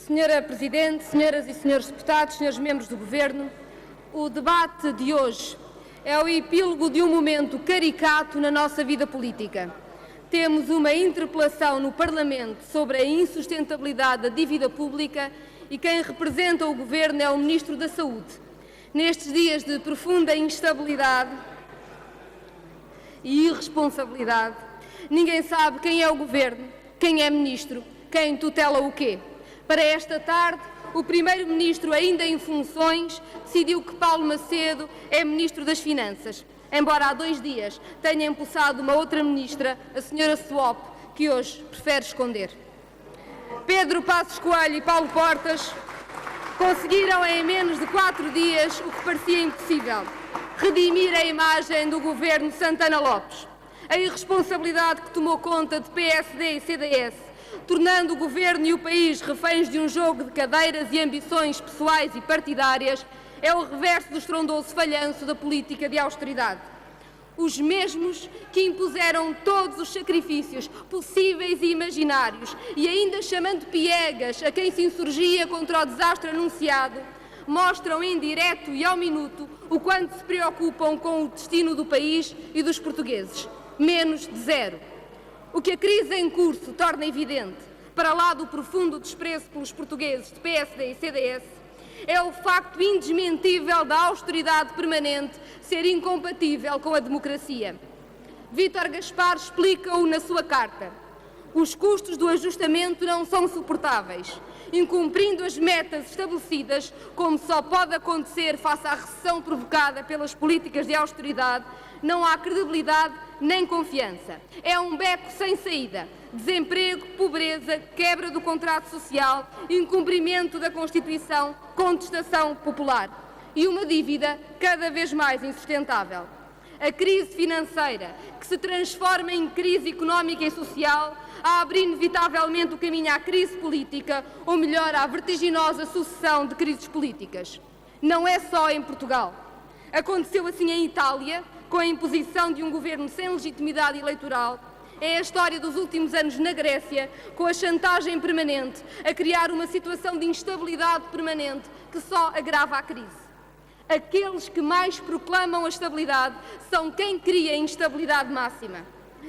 Senhora Presidente, senhoras e senhores deputados, senhores membros do Governo, o debate de hoje é o epílogo de um momento caricato na nossa vida política. Temos uma interpelação no Parlamento sobre a insustentabilidade da dívida pública e quem representa o Governo é o Ministro da Saúde. Nestes dias de profunda instabilidade e irresponsabilidade, ninguém sabe quem é o Governo, quem é Ministro, quem tutela o quê. Para esta tarde, o Primeiro-Ministro, ainda em funções, decidiu que Paulo Macedo é Ministro das Finanças, embora há 2 dias tenha empossado uma outra Ministra, a Sra. Swop, que hoje prefere esconder. Pedro Passos Coelho e Paulo Portas conseguiram em menos de 4 dias o que parecia impossível: redimir a imagem do Governo Santana Lopes. A irresponsabilidade que tomou conta de PSD e CDS, tornando o Governo e o país reféns de um jogo de cadeiras e ambições pessoais e partidárias, é o reverso do estrondoso falhanço da política de austeridade. Os mesmos que impuseram todos os sacrifícios possíveis e imaginários e ainda chamando piegas a quem se insurgia contra o desastre anunciado, mostram em direto e ao minuto o quanto se preocupam com o destino do país e dos portugueses. Menos de zero. O que a crise em curso torna evidente, para lá do profundo desprezo pelos portugueses de PSD e CDS, é o facto indesmentível da austeridade permanente ser incompatível com a democracia. Vítor Gaspar explica-o na sua carta. Os custos do ajustamento não são suportáveis. Incumprindo as metas estabelecidas, como só pode acontecer face à recessão provocada pelas políticas de austeridade, não há credibilidade nem confiança. É um beco sem saída. Desemprego, pobreza, quebra do contrato social, incumprimento da Constituição, contestação popular e uma dívida cada vez mais insustentável. A crise financeira, que se transforma em crise económica e social, abre inevitavelmente o caminho à crise política, ou melhor, à vertiginosa sucessão de crises políticas. Não é só em Portugal. Aconteceu assim em Itália, com a imposição de um governo sem legitimidade eleitoral. É a história dos últimos anos na Grécia, com a chantagem permanente, a criar uma situação de instabilidade permanente que só agrava a crise. Aqueles que mais proclamam a estabilidade são quem cria a instabilidade máxima.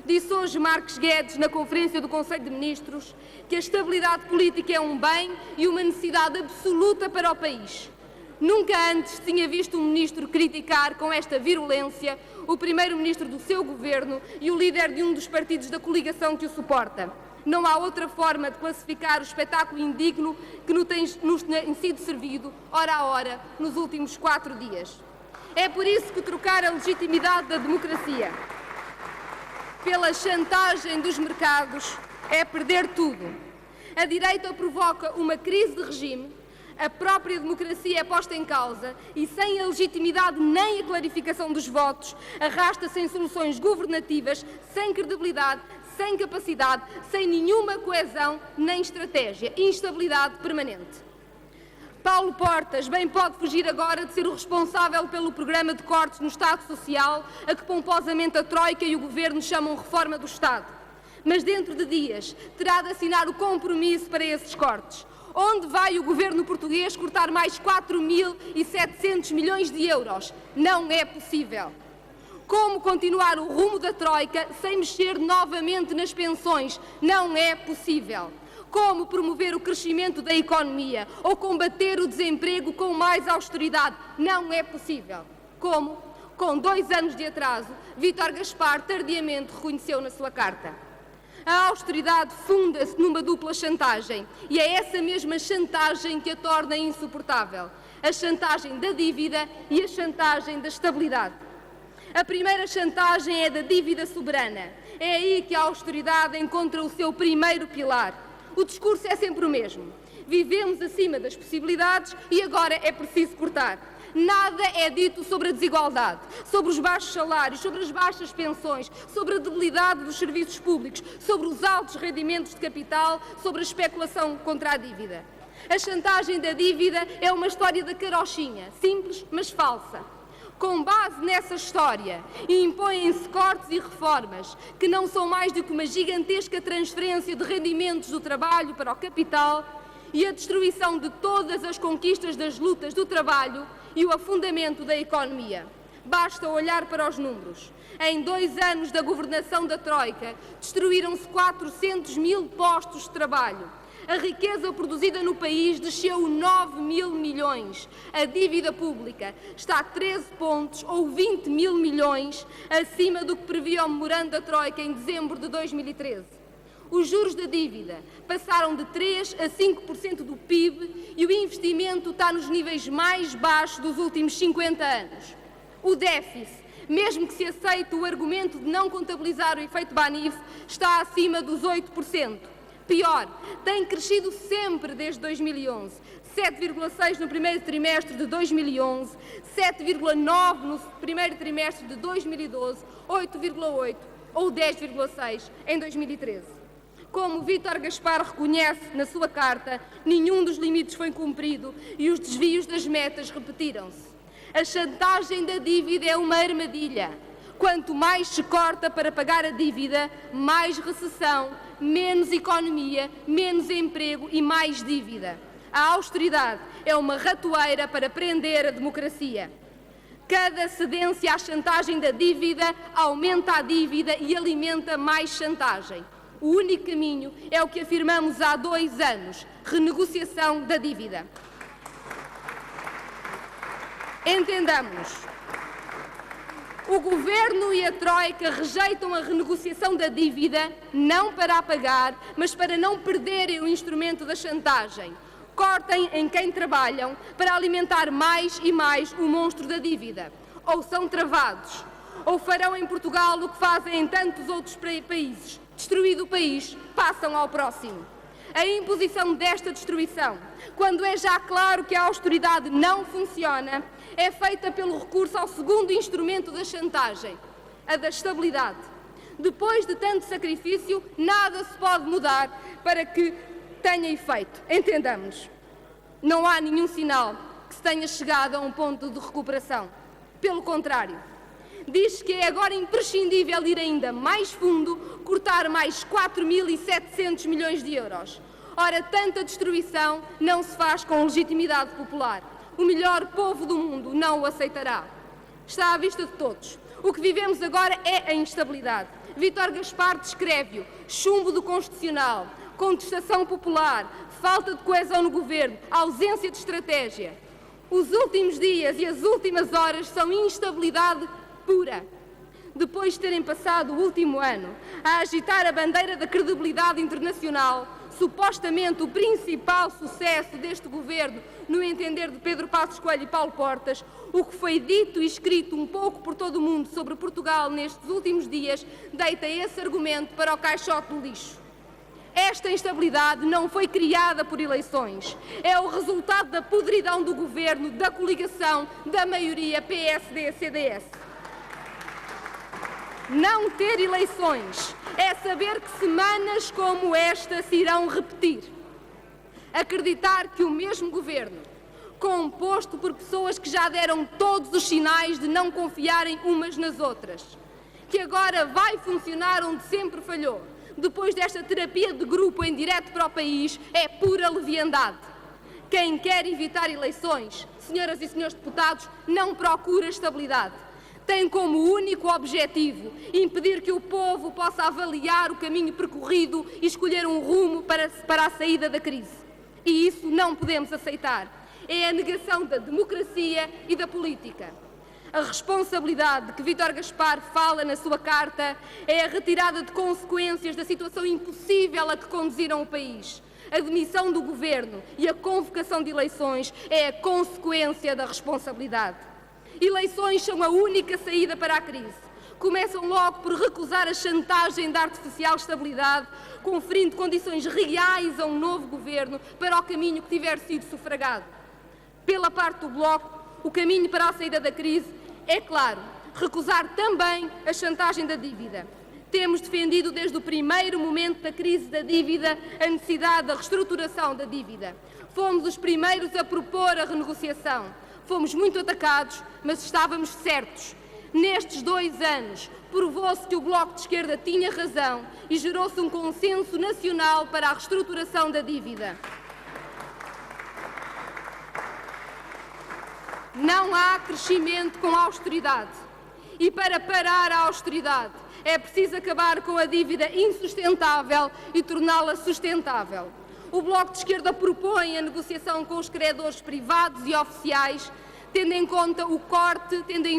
Disse hoje Marques Guedes, na conferência do Conselho de Ministros, que a estabilidade política é um bem e uma necessidade absoluta para o país. Nunca antes tinha visto um ministro criticar com esta virulência o primeiro-ministro do seu governo e o líder de um dos partidos da coligação que o suporta. Não há outra forma de classificar o espetáculo indigno que nos tem sido servido, hora a hora, nos últimos 4 dias. É por isso que trocar a legitimidade da democracia pela chantagem dos mercados é perder tudo. A direita provoca uma crise de regime, a própria democracia é posta em causa e, sem a legitimidade nem a clarificação dos votos, arrasta-se em soluções governativas, sem credibilidade, sem capacidade, sem nenhuma coesão nem estratégia. Instabilidade permanente. Paulo Portas bem pode fugir agora de ser o responsável pelo programa de cortes no Estado Social, a que pomposamente a Troika e o Governo chamam reforma do Estado. Mas dentro de dias terá de assinar o compromisso para esses cortes. Onde vai o Governo português cortar mais 4.700 milhões de euros? Não é possível. Como continuar o rumo da Troika sem mexer novamente nas pensões? Não é possível. Como promover o crescimento da economia ou combater o desemprego com mais austeridade? Não é possível. Como? Com 2 anos de atraso, Vítor Gaspar tardiamente reconheceu na sua carta. A austeridade funda-se numa dupla chantagem e é essa mesma chantagem que a torna insuportável. A chantagem da dívida e a chantagem da estabilidade. A primeira chantagem é da dívida soberana. É aí que a austeridade encontra o seu primeiro pilar. O discurso é sempre o mesmo. Vivemos acima das possibilidades e agora é preciso cortar. Nada é dito sobre a desigualdade, sobre os baixos salários, sobre as baixas pensões, sobre a debilidade dos serviços públicos, sobre os altos rendimentos de capital, sobre a especulação contra a dívida. A chantagem da dívida é uma história da carochinha, simples mas falsa. Com base nessa história, impõem-se cortes e reformas que não são mais do que uma gigantesca transferência de rendimentos do trabalho para o capital e a destruição de todas as conquistas das lutas do trabalho e o afundamento da economia. Basta olhar para os números. Em 2 anos da governação da Troika, destruíram-se 400 mil postos de trabalho. A riqueza produzida no país desceu 9 mil milhões. A dívida pública está 13 pontos ou 20 mil milhões acima do que previa o memorando da Troika em dezembro de 2013. Os juros da dívida passaram de 3% a 5% do PIB e o investimento está nos níveis mais baixos dos últimos 50 anos. O déficit, mesmo que se aceite o argumento de não contabilizar o efeito Banif, está acima dos 8%. Pior, tem crescido sempre desde 2011. 7,6% no primeiro trimestre de 2011, 7,9% no primeiro trimestre de 2012, 8,8% ou 10,6% em 2013. Como Vítor Gaspar reconhece na sua carta, nenhum dos limites foi cumprido e os desvios das metas repetiram-se. A chantagem da dívida é uma armadilha. Quanto mais se corta para pagar a dívida, mais recessão, menos economia, menos emprego e mais dívida. A austeridade é uma ratoeira para prender a democracia. Cada cedência à chantagem da dívida aumenta a dívida e alimenta mais chantagem. O único caminho é o que afirmamos há 2 anos: renegociação da dívida. Entendamos. O Governo e a Troika rejeitam a renegociação da dívida não para a pagar, mas para não perderem o instrumento da chantagem. Cortem em quem trabalham para alimentar mais e mais o monstro da dívida. Ou são travados, ou farão em Portugal o que fazem em tantos outros países. Destruído o país, passam ao próximo. A imposição desta destruição, quando é já claro que a austeridade não funciona, é feita pelo recurso ao segundo instrumento da chantagem, a da estabilidade. Depois de tanto sacrifício, nada se pode mudar para que tenha efeito. Entendamos. Não há nenhum sinal que se tenha chegado a um ponto de recuperação. Pelo contrário, diz que é agora imprescindível ir ainda mais fundo, cortar mais 4.700 milhões de euros. Ora, tanta destruição não se faz com legitimidade popular. O melhor povo do mundo não o aceitará. Está à vista de todos. O que vivemos agora é a instabilidade. Vítor Gaspar descreve-o: chumbo do Constitucional, contestação popular, falta de coesão no governo, ausência de estratégia. Os últimos dias e as últimas horas são instabilidade pura. Depois de terem passado o último ano a agitar a bandeira da credibilidade internacional, supostamente o principal sucesso deste governo, no entender de Pedro Passos Coelho e Paulo Portas, o que foi dito e escrito um pouco por todo o mundo sobre Portugal nestes últimos dias deita esse argumento para o caixote do lixo. Esta instabilidade não foi criada por eleições. É o resultado da podridão do governo, da coligação, da maioria PSD-CDS. Não ter eleições é saber que semanas como esta se irão repetir. Acreditar que o mesmo governo, composto por pessoas que já deram todos os sinais de não confiarem umas nas outras, que agora vai funcionar onde sempre falhou, depois desta terapia de grupo em direto para o país, é pura leviandade. Quem quer evitar eleições, senhoras e senhores deputados, não procura estabilidade. Tem como único objetivo impedir que o povo possa avaliar o caminho percorrido e escolher um rumo para a saída da crise. E isso não podemos aceitar. É a negação da democracia e da política. A responsabilidade de que Vítor Gaspar fala na sua carta é a retirada de consequências da situação impossível a que conduziram o país. A demissão do governo e a convocação de eleições é a consequência da responsabilidade. Eleições são a única saída para a crise. Começam logo por recusar a chantagem da artificial estabilidade, conferindo condições reais a um novo governo para o caminho que tiver sido sufragado. Pela parte do Bloco, o caminho para a saída da crise é, claro, recusar também a chantagem da dívida. Temos defendido desde o primeiro momento da crise da dívida a necessidade da reestruturação da dívida. Fomos os primeiros a propor a renegociação. Fomos muito atacados, mas estávamos certos. Nestes 2 anos, provou-se que o Bloco de Esquerda tinha razão e gerou-se um consenso nacional para a reestruturação da dívida. Não há crescimento com austeridade. E para parar a austeridade é preciso acabar com a dívida insustentável e torná-la sustentável. O Bloco de Esquerda propõe a negociação com os credores privados e oficiais, tendo em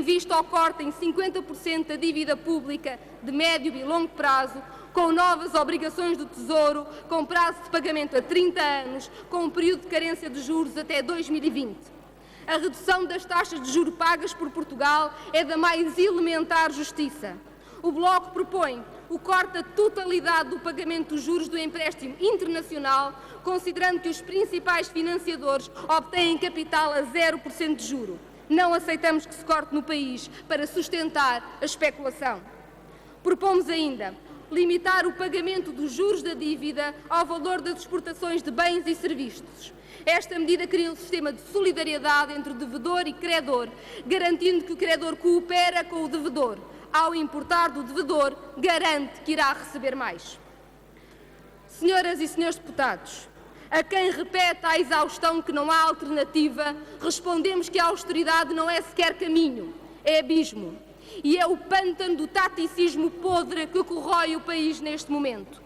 vista o corte em 50% da dívida pública de médio e longo prazo, com novas obrigações do Tesouro, com prazo de pagamento a 30 anos, com um período de carência de juros até 2020. A redução das taxas de juros pagas por Portugal é da mais elementar justiça. O Bloco propõe o corte da totalidade do pagamento dos juros do empréstimo internacional, considerando que os principais financiadores obtêm capital a 0% de juro. Não aceitamos que se corte no país para sustentar a especulação. Propomos ainda limitar o pagamento dos juros da dívida ao valor das exportações de bens e serviços. Esta medida cria um sistema de solidariedade entre devedor e credor, garantindo que o credor coopera com o devedor. Ao importar do devedor, garante que irá receber mais. Senhoras e senhores deputados, a quem repete à exaustão que não há alternativa, respondemos que a austeridade não é sequer caminho, é abismo. E é o pântano do taticismo podre que corrói o país neste momento.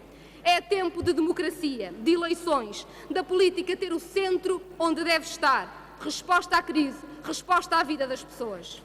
É tempo de democracia, de eleições, da política ter o centro onde deve estar. Resposta à crise, resposta à vida das pessoas.